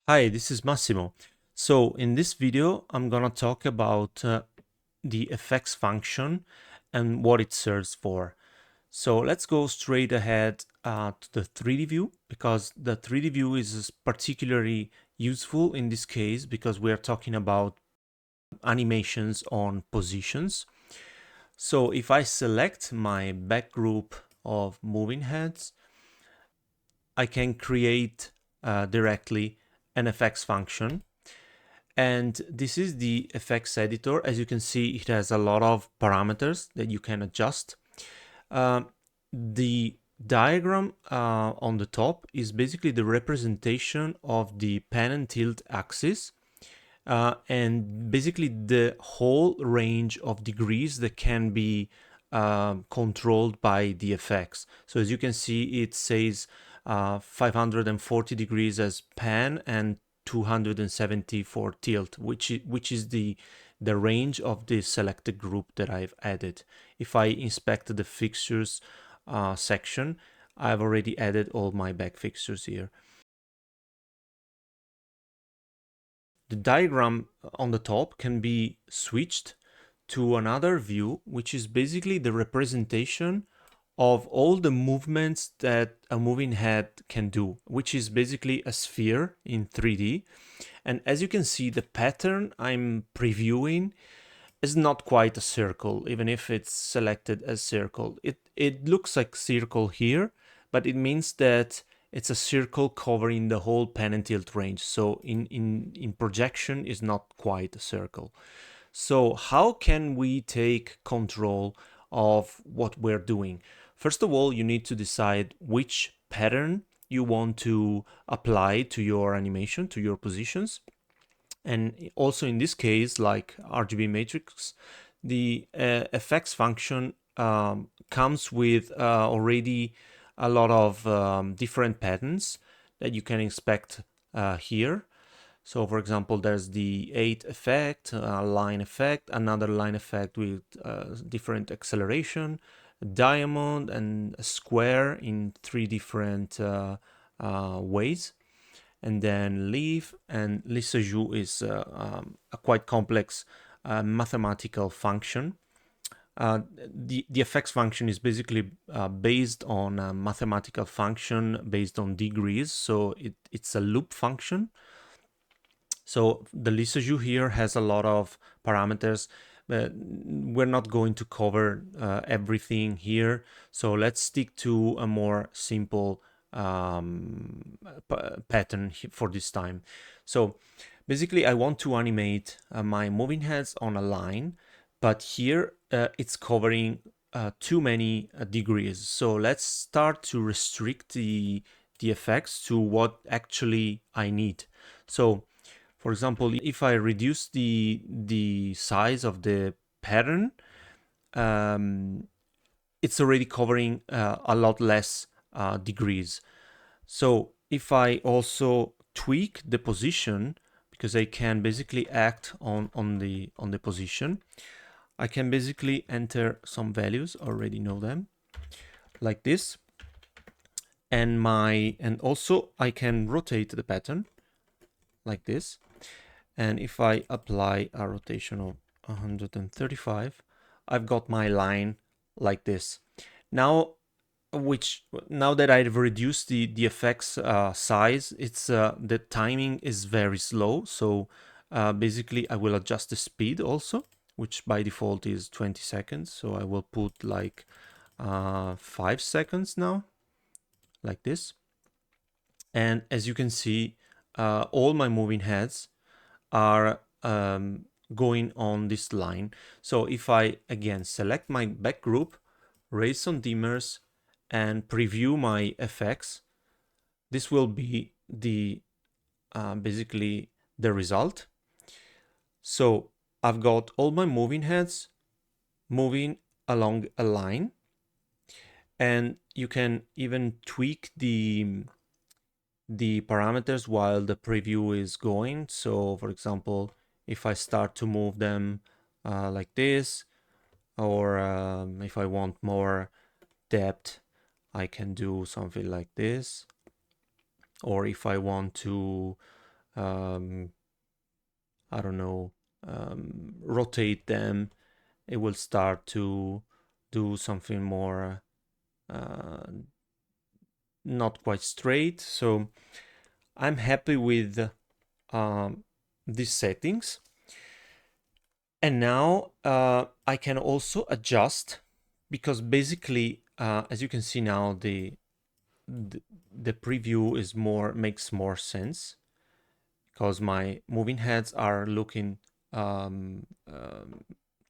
Hi, this is Massimo. So in this video, I'm gonna talk about the effects function and what it serves for. So let's go straight ahead to the 3D view because the 3D view is particularly useful in this case because we are talking about animations on positions. So if I select my back group of moving heads, I can create directly an effects function. And this is the effects editor. As you can see, it has a lot of parameters that you can adjust. The diagram on the top is basically the representation of the pan and tilt axis and basically the whole range of degrees that can be controlled by the effects. So as you can see, it says 540 degrees as pan and 270 for tilt, which is the range of the selected group that I've added. If I inspect the fixtures section, I've already added all my back fixtures here. The diagram on the top can be switched to another view, which is basically the representation of all the movements that a moving head can do, which is basically a sphere in 3D. And as you can see, the pattern I'm previewing is not quite a circle, even if it's selected as circle. It looks like circle here, but it means that it's a circle covering the whole pan and tilt range. So in projection is not quite a circle. So how can we take control of what we're doing? First of all, you need to decide which pattern you want to apply to your animation, to your positions. And also in this case, like RGB matrix, the effects function comes with already a lot of different patterns that you can expect here. So for example, there's the 8 effect, line effect, another line effect with different acceleration, a diamond and a square in 3 different ways. And then leaf and Lissajous is a quite complex mathematical function. The effects function is basically based on a mathematical function based on degrees, so it's a loop function. So the Lissajous here has a lot of parameters. We're not going to cover everything here, so let's stick to a more simple pattern for this time. So basically I want to animate my moving heads on a line, but here it's covering too many degrees. So let's start to restrict the effects to what actually I need. So for example, if I reduce the size of the pattern, it's already covering a lot less degrees. So if I also tweak the position, because I can basically act on the position, I can basically enter some values, already know them, like this. And also I can rotate the pattern like this. And if I apply a rotation of 135, I've got my line like this. Now that I've reduced the effects size, it's the timing is very slow. So basically I will adjust the speed also, which by default is 20 seconds. So I will put like 5 seconds now, like this. And as you can see, all my moving heads are going on this line. So if I again select my back group, raise some dimmers, and preview my effects, this will be the basically the result. So I've got all my moving heads moving along a line, and you can even tweak the parameters while the preview is going. So for example, if I start to move them like this, or if I want more depth, I can do something like this. Or if I want to I don't know, rotate them, it will start to do something more not quite straight. So I'm happy with these settings. And now I can also adjust, because basically, as you can see now, the preview is makes more sense, because my moving heads are looking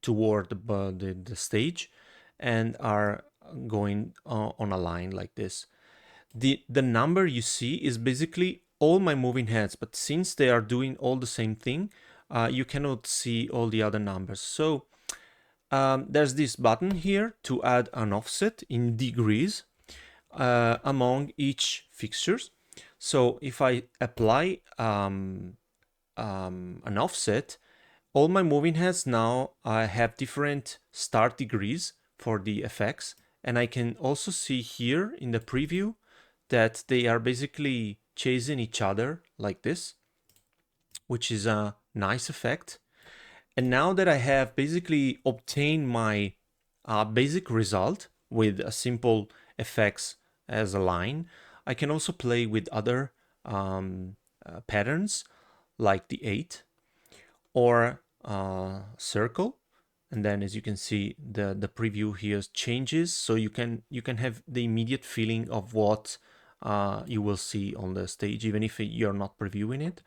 toward the stage and are going on a line like this. The number you see is basically all my moving heads, but since they are doing all the same thing, you cannot see all the other numbers. So there's this button here to add an offset in degrees among each fixtures. So if I apply an offset, all my moving heads now have different start degrees for the effects, and I can also see here in the preview that they are basically chasing each other like this, which is a nice effect. And now that I have basically obtained my basic result with a simple effects as a line, I can also play with other patterns like the 8 or circle. And then, as you can see, the preview here changes, so you can have the immediate feeling of what you will see on the stage, even if you're not previewing it.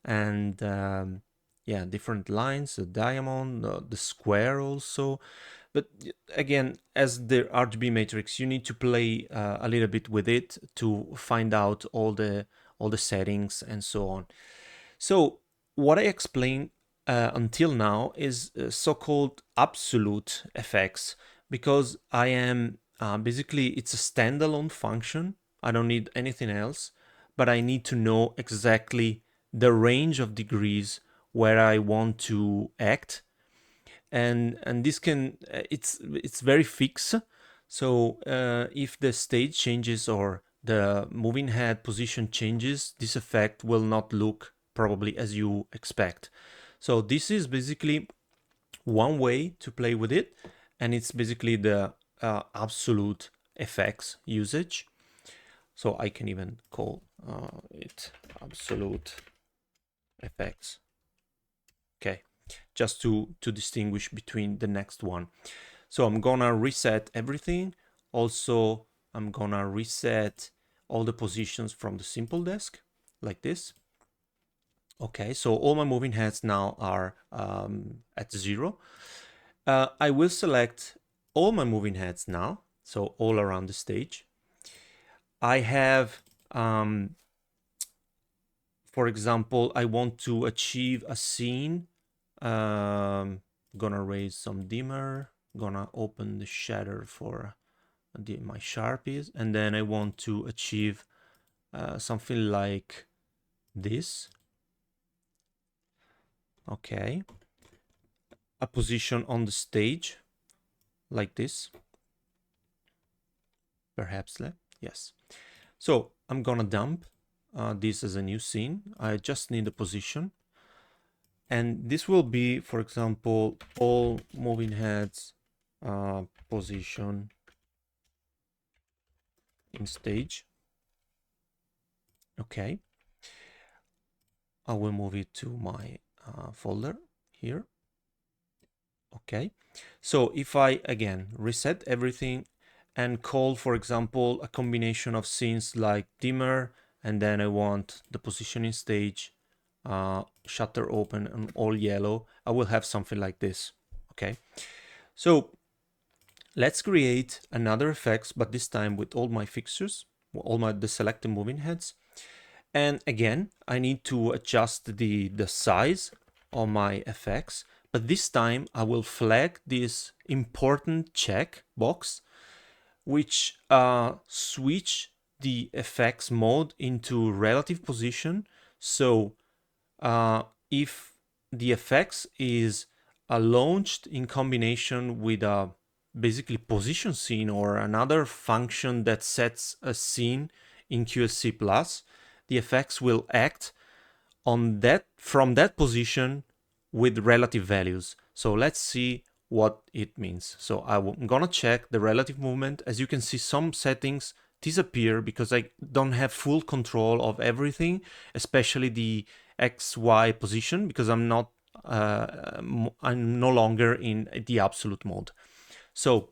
And yeah, different lines, the diamond, the square also. But again, as the RGB matrix, you need to play a little bit with it to find out all the settings and so on. So what I explained until now is so-called absolute effects, because I am basically, it's a standalone function. I don't need anything else, but I need to know exactly the range of degrees where I want to act, and this can it's very fixed. So if the stage changes or the moving head position changes, this effect will not look probably as you expect. So this is basically one way to play with it, and it's basically the absolute effects usage. So I can even call it absolute effects. Okay, just to distinguish between the next one. So I'm gonna reset everything. Also, I'm gonna reset all the positions from the simple desk like this. Okay, so all my moving heads now are at 0. I will select all my moving heads now, so all around the stage. I have, for example, I want to achieve a scene. Gonna raise some dimmer, gonna open the shader for my Sharpies, and then I want to achieve something like this. Okay, a position on the stage like this, perhaps. Yes. So I'm gonna dump this as a new scene. I just need a position, and this will be, for example, all moving heads position in stage. Okay, I will move it to my folder here. Okay, so if I again reset everything and call, for example, a combination of scenes like dimmer, and then I want the positioning stage, shutter open and all yellow, I will have something like this. Okay, so let's create another effects, but this time with all my fixtures, all the selected moving heads. And again, I need to adjust the size of my effects, but this time I will flag this important check box, which switch the effects mode into relative position. So if the effects is launched in combination with a basically position scene or another function that sets a scene in QSC+, the effects will act on that from that position with relative values. So let's see what it means. So I'm gonna check the relative movement. As you can see, some settings disappear because I don't have full control of everything, especially the XY position, because I'm no longer in the absolute mode. So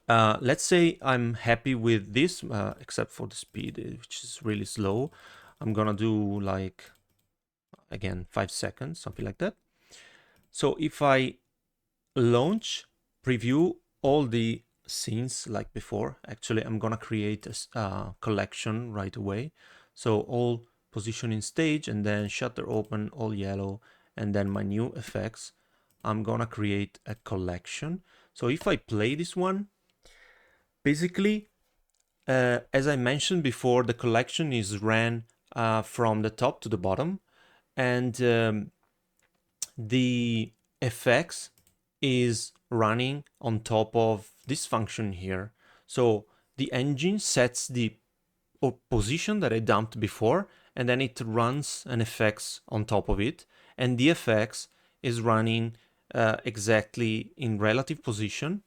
let's say I'm happy with this, except for the speed, which is really slow. I'm gonna do like, again, 5 seconds, something like that. So if I launch, preview all the scenes like before, actually I'm gonna create a collection right away. So all positioning stage, and then shutter open, all yellow, and then my new effects. I'm gonna create a collection. So if I play this one, basically, as I mentioned before, the collection is ran from the top to the bottom, and the effects is running on top of this function here. So the engine sets the position that I dumped before, and then it runs an effects on top of it, and the effects is running exactly in relative position.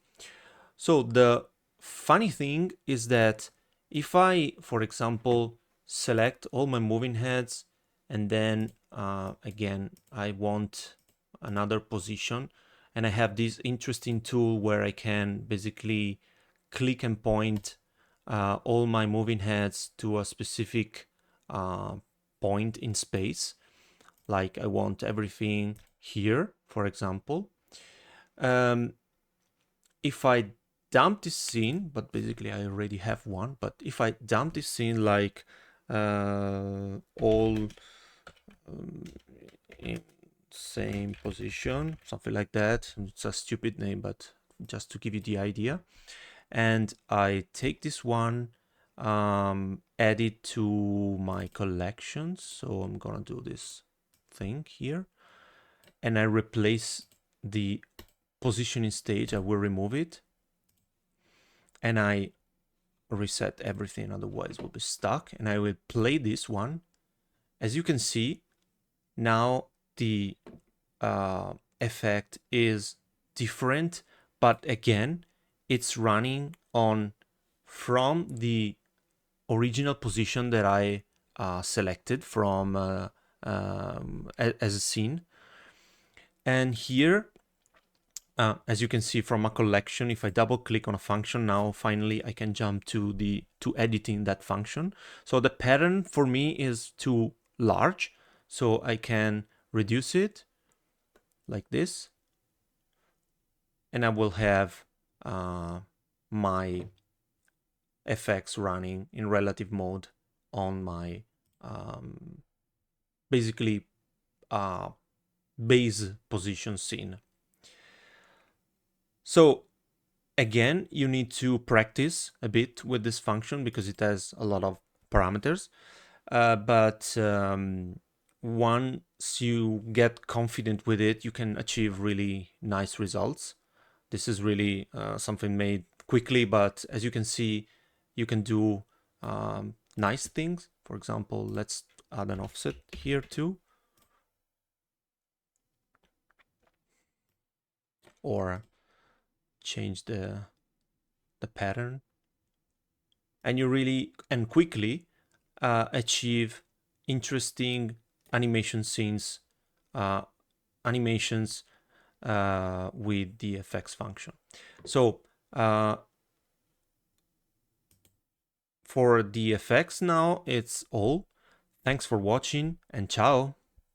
So the funny thing is that if I, for example, select all my moving heads, and then again I want another position, and I have this interesting tool where I can basically click and point all my moving heads to a specific point in space. Like I want everything here, for example. If I dump this scene, but basically I already have one, but if I dump this scene like all in same position, something like that, it's a stupid name, but just to give you the idea, and I take this one, add it to my collections, so I'm gonna do this thing here, and I replace the positioning stage. I will remove it, and I reset everything, otherwise we'll be stuck, and I will play this one. As you can see, now the effect is different, but again it's running on from the original position that I selected from as a scene. And here, as you can see from a collection, if I double click on a function, now finally I can jump to editing that function. So the pattern for me is too large, so I can reduce it like this, and I will have my effects running in relative mode on my basically base position scene. So again, you need to practice a bit with this function because it has a lot of parameters. But once you get confident with it, you can achieve really nice results. This is really something made quickly, but as you can see, you can do nice things. For example, let's add an offset here too. Or change the pattern. And you really and quickly achieve interesting animation scenes, animations with the effects function. So for the effects now, it's all. Thanks for watching, and ciao.